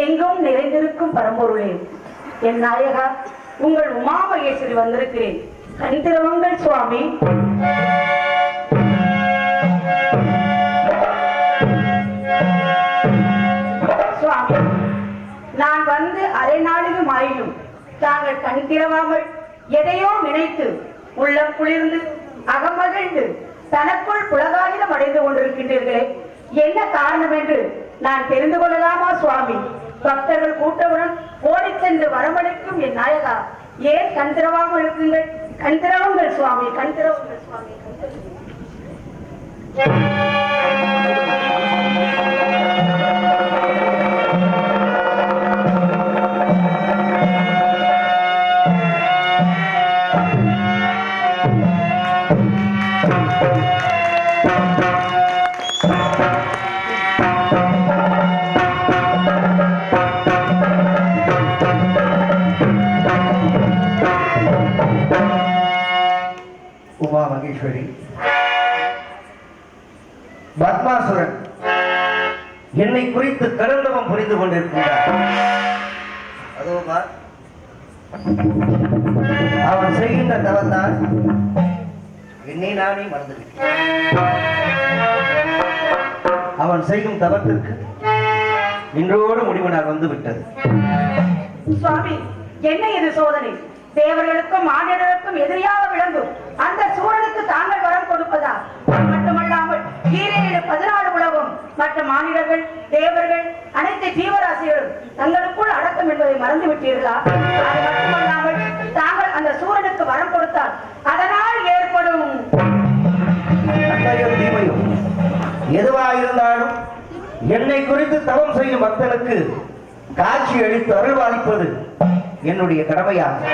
எங்கும் நிறைந்திருக்கும் பரம்பொருளே, என் நாயகா, உங்கள் உமாமகேஸ்வரி வந்திருக்கிறேன். கண் திறவுங்கள் சுவாமி. சுவாமி, நான் வந்து அரை நாளிலும் ஆயினும் தாங்கள் கண் திறவாமல் எதையோ நினைத்து உள்ளம் குளிர்ந்து அகமகிழ்ந்து தனக்குள் புலகாகிதம் அடைந்து கொண்டிருக்கின்றீர்களே, என்ன காரணம் என்று நான் தெரிந்து கொள்ளலாமா சுவாமி? பக்தர்கள் கூட்டவுடன் ஓடி சென்று வரமளிக்கும் என் நாயகா, ஏன் கண் திறவாமல் இருக்குங்கள்? கண் திறவுங்கள் சுவாமி, கண் திறவுங்கள் சுவாமி. உமா மகேஸ்வரி, பத்மாசுரன் என்னை குறித்து கருந்தவம் புரிந்து கொண்டிருக்கின்றார். அவன் செய்கின்ற தவத்தான் என்னை நானே மறந்துவிட்டேன். அவன் செய்யும் தவத்திற்கு இன்றோடு முடிவு நான் வந்து விட்டது. சுவாமி, என்ன இது சோதனை? தேவர்களுக்கும் மானிடர்களுக்கும் எதிரியாக விளங்கும் அந்த சூழலுக்கு தாங்கள் வரம் கொடுப்பதா? மட்டுமல்லாமல் 14 உலகம் மற்ற மானிடர்கள், தேவர்கள், அனைத்து ஜீவராசிகளும் தங்களுக்குள் அடக்கம் என்பதை மறந்து விட்டீர்களா? அது மட்டுமல்லாமல் தாங்கள் அந்த சூழலுக்கு வரம் கொடுத்தால் அதனால் ஏற்படும் தீமையும் எதுவாயிருந்தாலும் என்னை குறித்து தவம் செய்யும் பக்தனுக்கு காட்சி அளித்து அருள்வாளிப்பது என்னுடைய கடமையாகும்.